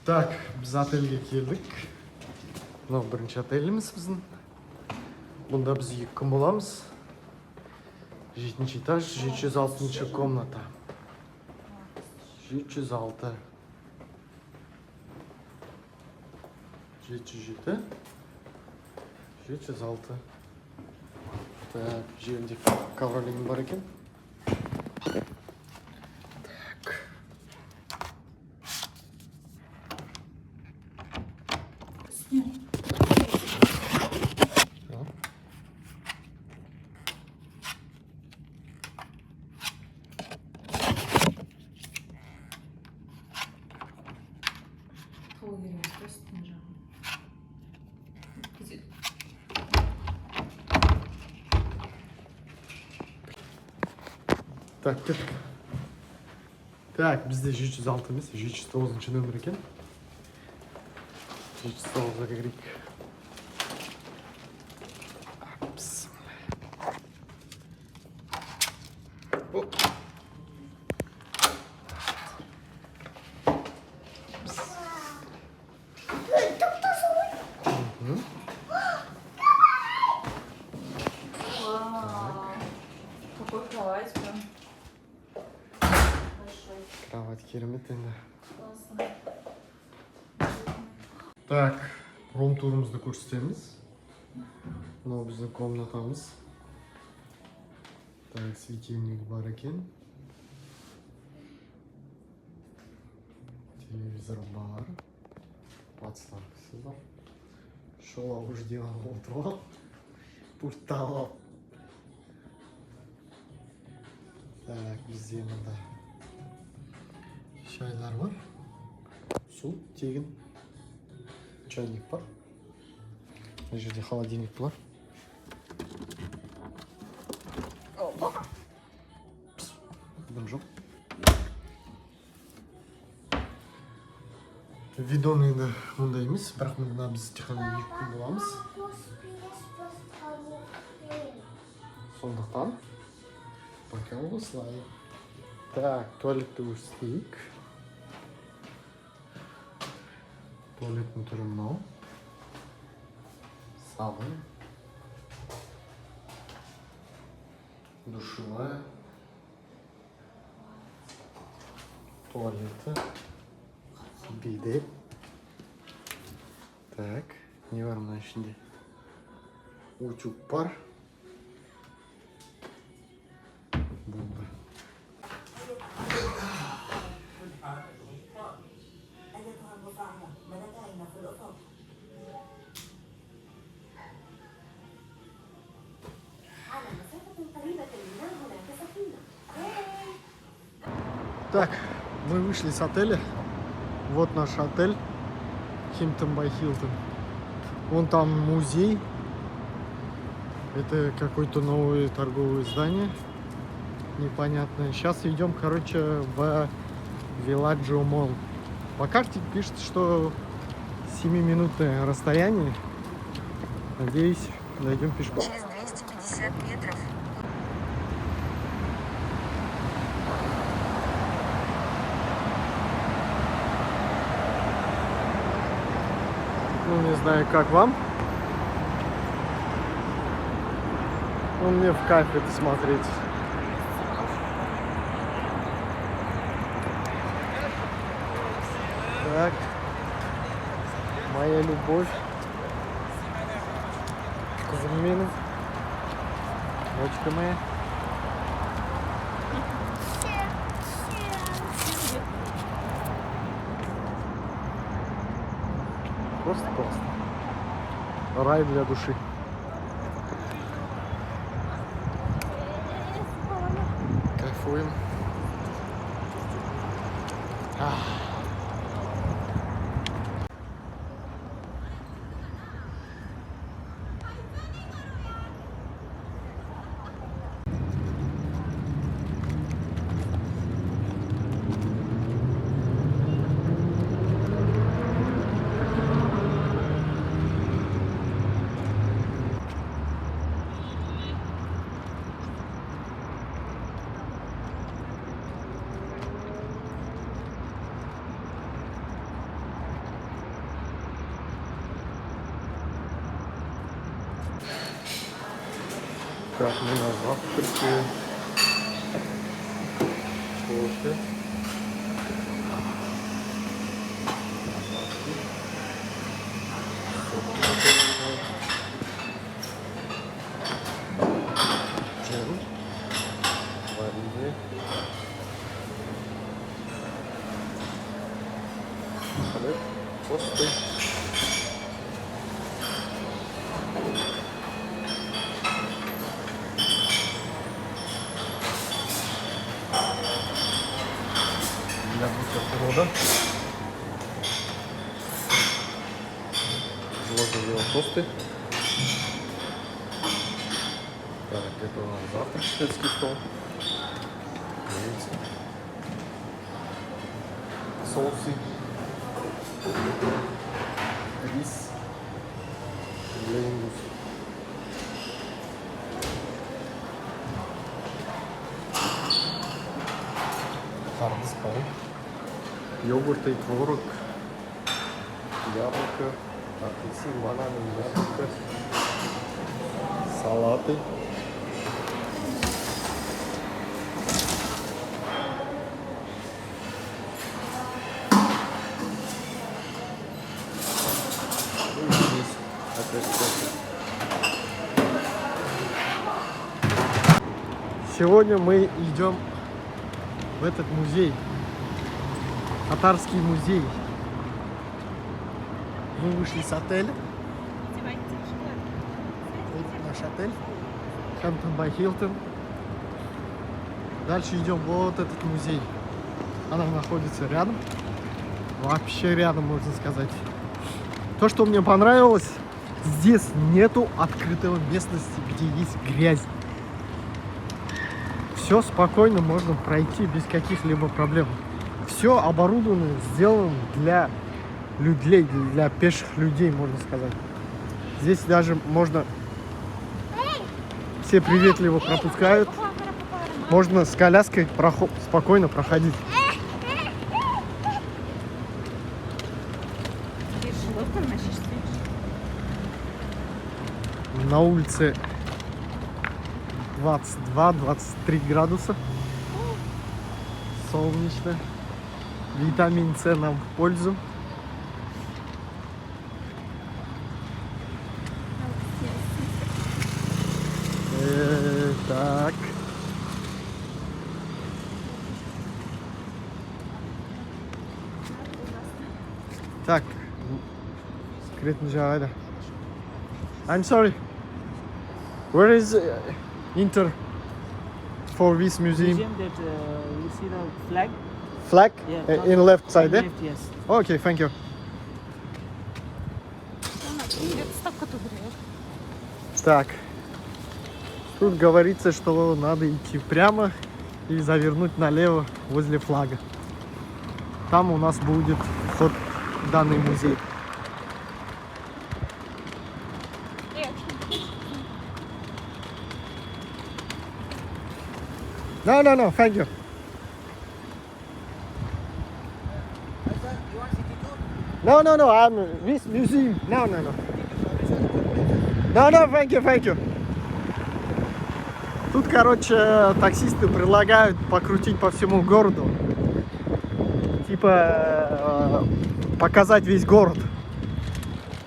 Так, biz отельге келдік. Мынау бірінші отеліміз біздің. Бұнда біз 2 күн боламыз. 7-ші этаж, 706 комната. 706. 707. 706. Так, жерінде ковролин бар екен. Так, кеттік. Так, бізде 706 емес, 709 нөмір екен. 709-ға кірейік. Кровать керемет енді. Так, рум-турымызды көрсетеміз. Мынау біздің комнатамыз. Так, светильник бар екен. Телевизор бар. Подставкасы бар. Шола уж делал отырып. Пультталып. Так, бізде мында шайлар бар. Су тегін. Чайник бар. Мына жерде холодильник бар. Дым жоқ. Видон енді мұндай емес, бірақ мында біз тек қана 2 күн боламыз. Сондықтан пока осылай. Так, туалетті көрсетейік. Туалеттің түрі мынау. Сабын. Душевая. Туалеті. Биде. Так, не бар мына ішінде. Утюг бар. Болды. Так, мы вышли с отеля. Вот наш отель. Хилтон бай Хилтон. Вон там музей. Это какое-то новое торговое здание. Непонятное. Сейчас идем, короче, в Villaggio Mall. По карте пишет, что 7-минутное расстояние. Надеюсь, дойдем пешком. Через 250 метров. Ну, не знаю, как вам. Ну, мне в кайф это смотреть. Так. Моя любовь. Кузумина. Дочка моя. Просто классно. Рай для души. Кайфуем. Так, мы на завтраке. Кофе. Джем. Варенье. Хлеб. Тосты. Для бутерброда. Сложили его тосты. Так, это у нас завтрак, шведский стол. Яйца. Соусы. Рис. Для индусов. Хардспай. Йогурт и творог. Яблоко. Апельсин, бананы, яблоко. Салаты. И здесь опять кофе. Сегодня мы идем в этот музей. Татарский музей. Мы вышли с отеля. Вот наш отель. Hampton by Hilton. Дальше идем вот этот музей. Она находится рядом. Вообще рядом, можно сказать. То, что мне понравилось, здесь нету открытого местности, где есть грязь. Все спокойно можно пройти без каких-либо проблем. Все оборудовано, сделано для людей, для пеших людей, можно сказать. Здесь даже можно... Все приветливо пропускают. Можно с коляской спокойно проходить. На улице 22-23 градуса. Солнечно. Витамин С нам в пользу. Так. Так. Секретный Джавайда. I'm sorry. Where is enter for this museum? Museum that you see the flag. Flag Yeah, in left side, eh? Left, yes. Okay, thank you. Так. Тут говорится, что надо идти прямо и завернуть налево возле флага. Там у нас будет вход в данный музей. No, thank you. No, I'm this museum. No, thank you. Тут, короче, таксисты предлагают покрутить по всему городу. Типа, показать весь город.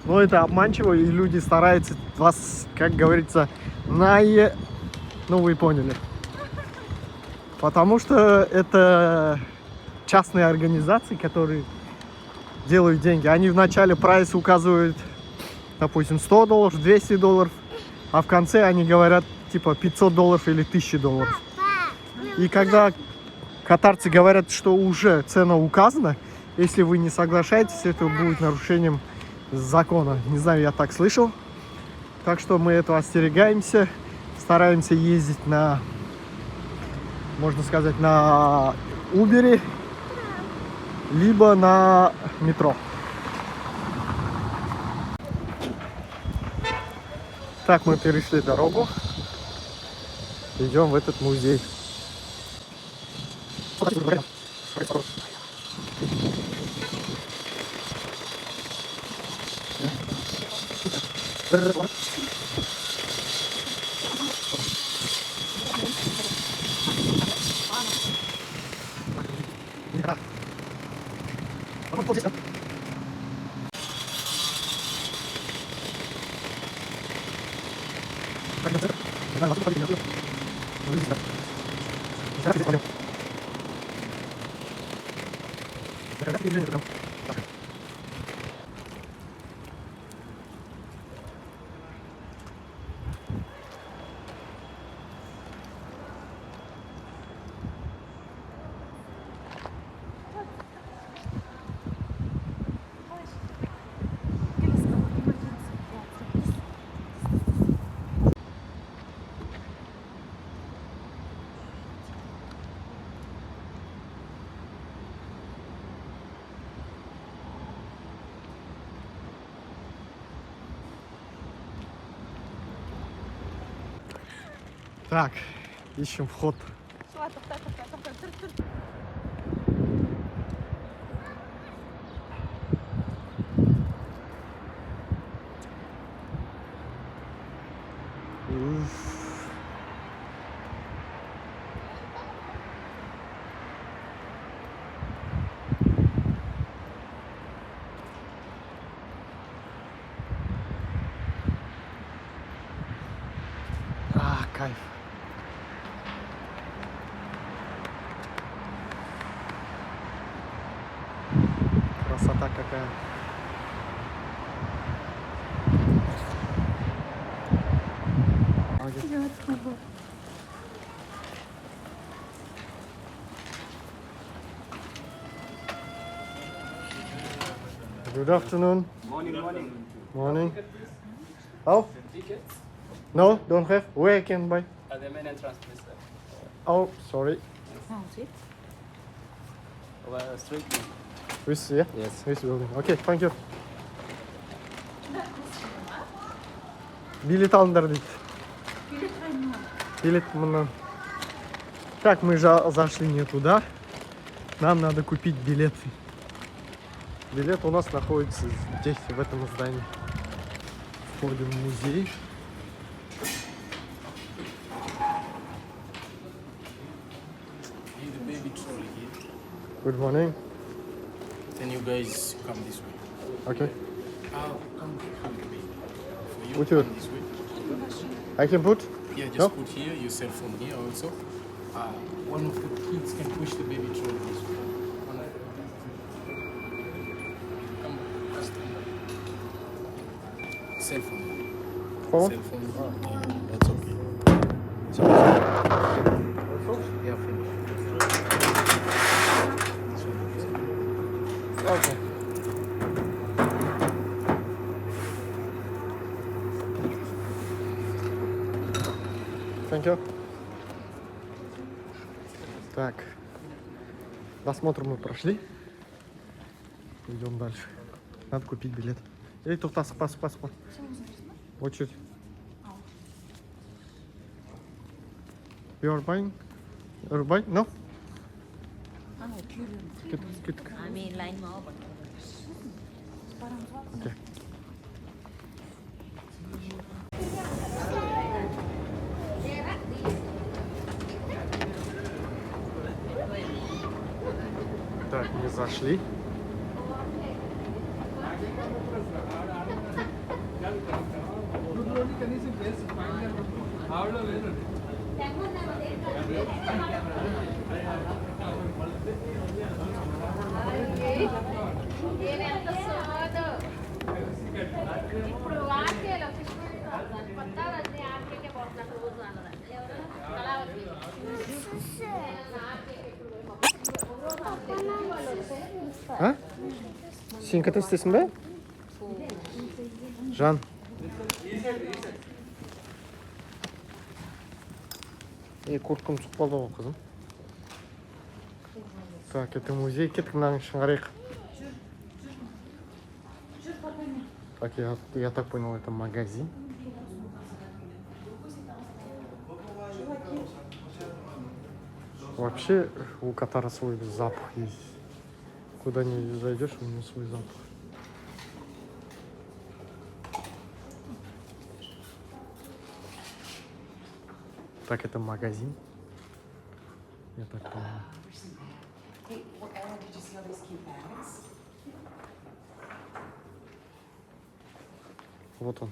Но это обманчиво, и люди стараются вас, как говорится, ну, вы поняли. Потому что это частные организации, которые делают деньги. Они в начале прайс указывают, допустим, $100, $200, а в конце они говорят, типа, $500 или $1000. И когда катарцы говорят, что уже цена указана, если вы не соглашаетесь, это будет нарушением закона. Не знаю, я так слышал. Так что мы этого остерегаемся, стараемся ездить на, можно сказать, на Uber, либо на метро. Так, мы перешли дорогу. Идем в этот музей. Вот здесь, да? Так, на центр. Не знаю, возможно, пойдем, ну, здесь, да. Здесь, да, здесь пойдем. Да, когда движение прям. Так. Так, ищем вход. Уф. Кайф. Красота какая. Good afternoon. Morning. Morning. Oh? Tickets? No, don't have. Where I can buy? At the main entrance, please, sir. Oh, sorry. Straight. This, yeah? Yes. This building. Okay, thank you. Билет алыңдар дейді. Билет мындан. Так, мы же зашли не туда. Нам надо купить билет. Билет у нас находится здесь, в этом здании. Входим в музей. The baby trolley here. Good morning. Then you guys come this way. Okay. Come with the baby. For you, With you. come this way. I can put? Yeah, just No? put here, your cell phone here also. One of the kids can push the baby trolley this way. Come, just cell phone. Phone? Cell phone. Yeah, that's okay. So, yeah, finish. Okay. Thank you. Так. Досмотр мы прошли. Идем дальше. Надо купить билет. Эй, тут спас. Очередь. You're buying? You're buying? No? Скидка. Okay. Так, мы зашли. А? Сен ката істесің бе? Жан. Курткам сұқпалды ғой қызым. Так, это музей. Кеттік мынаның ішін қарайық. Так, я так понял, это магазин. Вообще у Катара свой запах есть. Куда не зайдешь, у него свой запах. Так, это магазин. Я так понял. Hey, Ella, did you see all these cute bags? Вот он.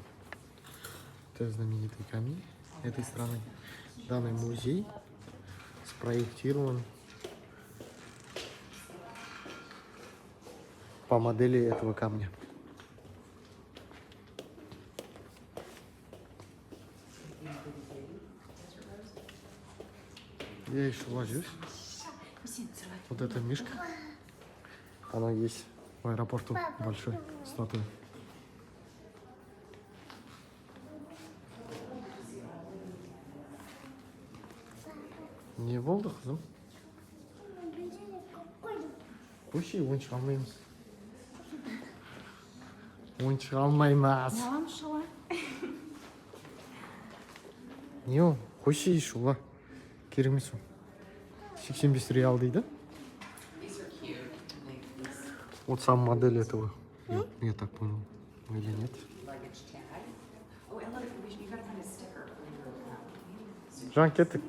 Это знаменитый камень этой страны. Данный музей спроектирован по модели этого камня. Я еще ложусь. Вот эта мишка. Она есть в аэропорту большой статуя. Не болды қызым? Өші ойыншық алмаймыз. Ойыншық алмаймыз. Алам шуа. Не ол? Өші шуа. Керемес ол. 85 реал дейді. Вот сам модель этого. Я так понял. Или нет? Жан, кеттік.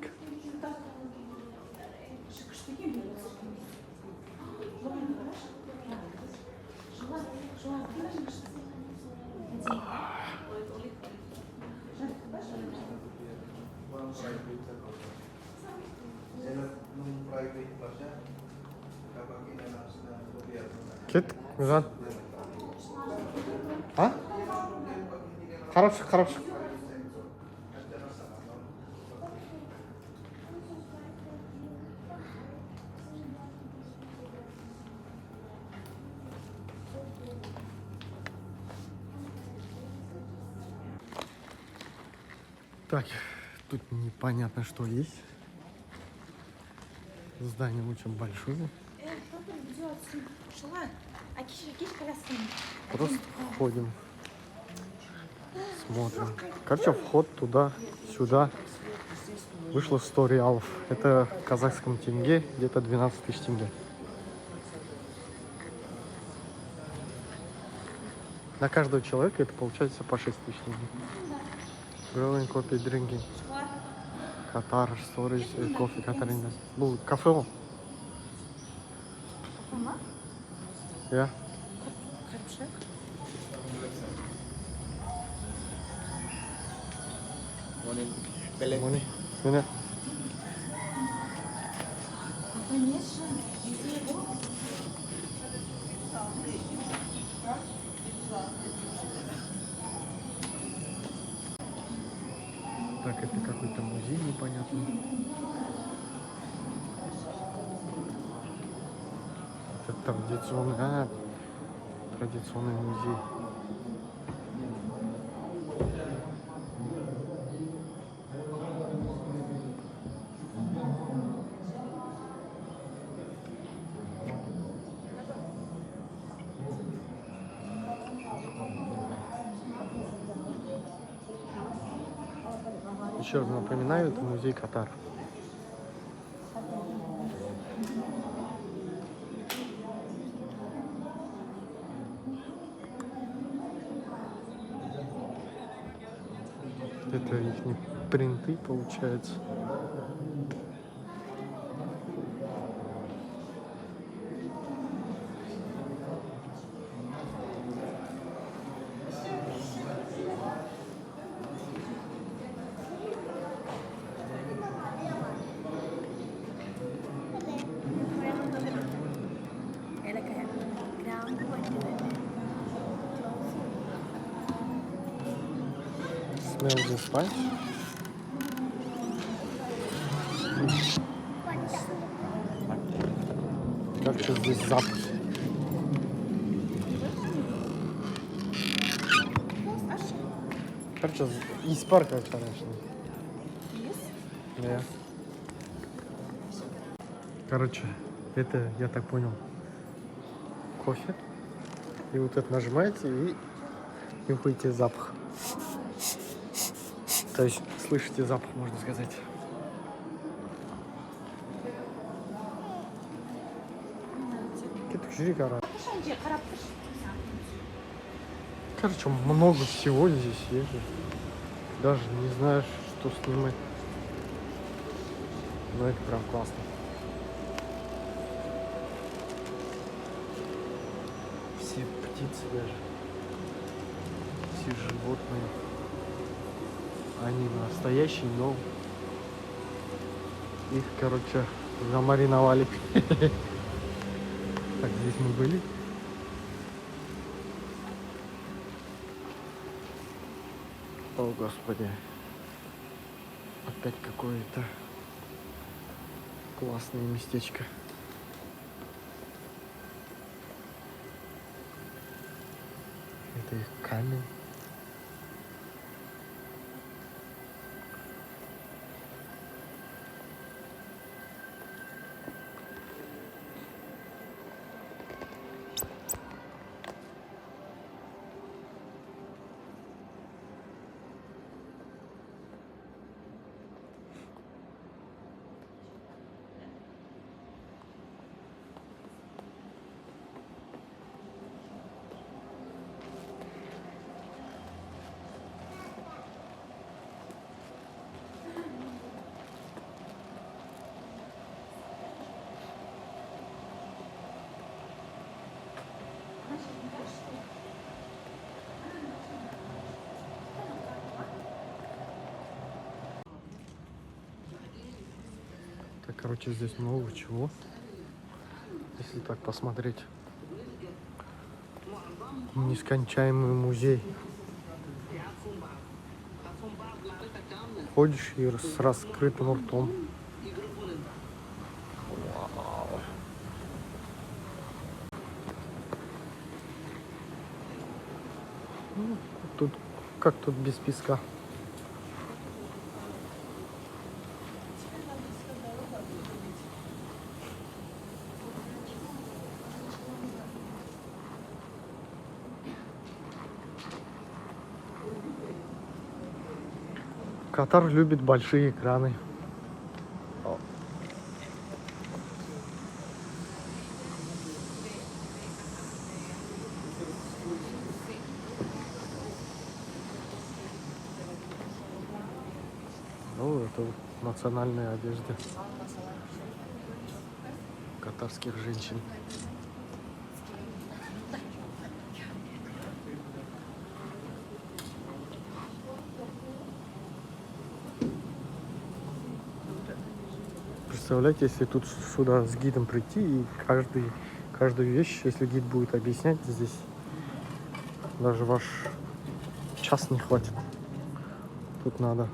Кеттік, Жан. А? Қарап шық, қарап шық. Так, тут непонятно, что есть. Здание очень большое. Просто ходим, смотрим. Короче, вход туда, сюда. Вышло 100 реалов. Это в казахском тенге где-то 12 тысяч тенге. На каждого человека это получается по 6 тысяч тенге. Growing coffee drinking. Катар, storage, кофе, Катаринда. Ну, кафе ол. Я. Мони. Меня. Так, это какой-то музей непонятный. Это традиционный музей. Еще раз напоминаю, это музей Катар. Это их принты, получается. Smell the spice. Как же здесь запах? Короче, из парка, конечно. Да. Короче, это, я так понял, кофе. И вот это нажимаете и нюхаете запах. То есть слышите запах, можно сказать. Короче, много всего здесь есть. Даже не знаешь, что снимать. Но это прям классно. Все птицы даже. все животные. Они настоящие, но их, короче, замариновали. Так, здесь мы были. О, Господи. Опять какое-то классное местечко. Это их камень. Так, короче, здесь много чего. Если так посмотреть. Нескончаемый музей. Ходишь и с раскрытым ртом. Вау. Ну, тут как тут без песка? Катар любит большие экраны. Ну, это вот национальные одежды катарских женщин. Представляете, если тут сюда с гидом прийти и каждую вещь, если гид будет объяснять здесь, даже ваш час не хватит. Тут надо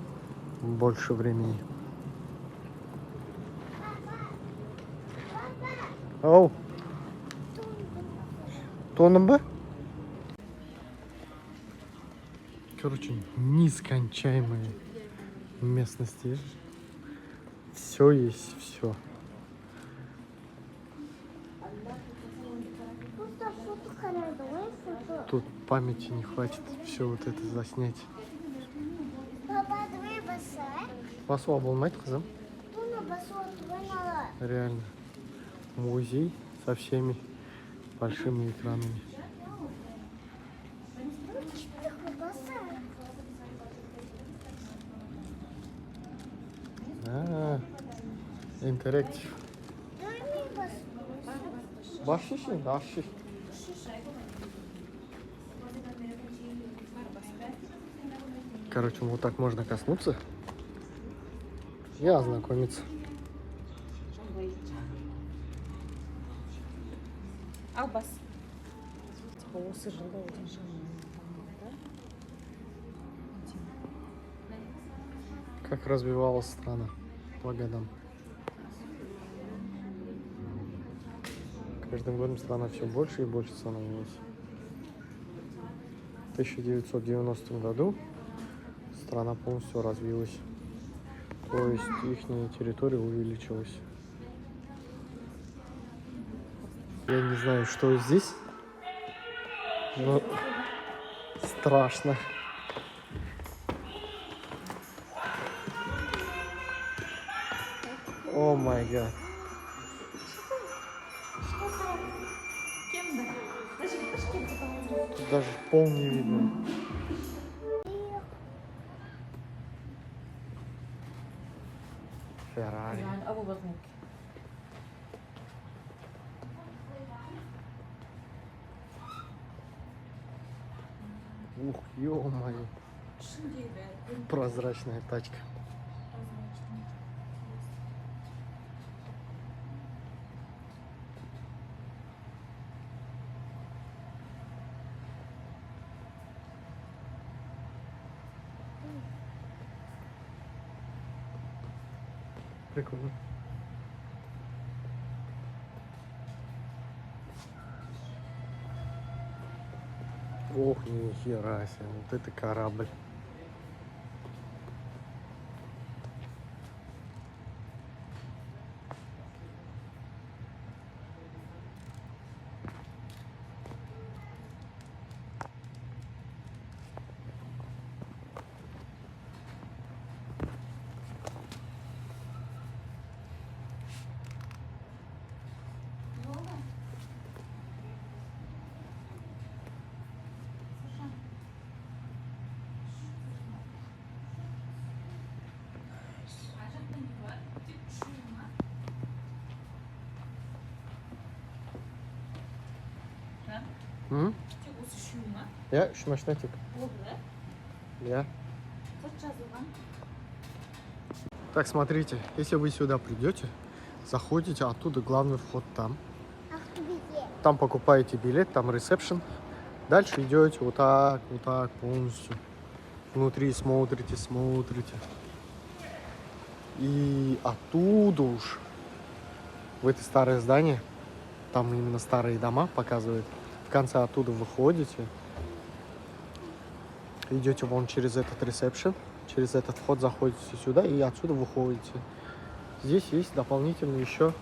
больше времени. Оу! Тоннба? Короче, нескончаемые местности. Все есть, все. Тут памяти не хватит все вот это заснять. Басу болмайды, қызым. Реально. Музей со всеми большими экранами. Интерактив. Башиши, даши. Короче, вот так можно коснуться и ознакомиться. Албас. Типа осы жылда өткен жылы. Как развивалась страна по годам. Каждым годом страна все больше и больше становилась. В 1990 году страна полностью развилась. То есть их территория увеличилась. Я не знаю, что здесь, но страшно. О май гад. Тут даже пол не видно. Феррари. Ух, ё-моё. Прозрачная тачка. Прикольно. Ох, нихера себе, вот это корабль. Hı? Ya şu maçına çık. Я. Так, смотрите, если вы сюда придете, заходите, оттуда главный вход там. Там покупаете билет, там ресепшн. Дальше идете вот так полностью. Внутри смотрите. И оттуда уж в это старое здание, там именно старые дома показывают. В конце оттуда выходите, идете вон через этот ресепшн, через этот вход заходите сюда и отсюда выходите. Здесь есть дополнительно еще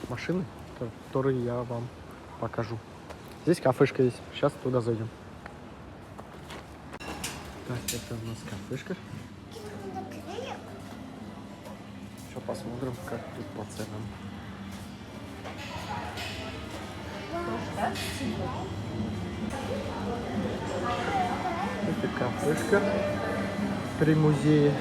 машины, которые я вам покажу. Здесь кафешка есть. Сейчас туда зайдем. Так, это у нас кафешка. Еще посмотрим, как тут по ценам. Это кафешка при музее.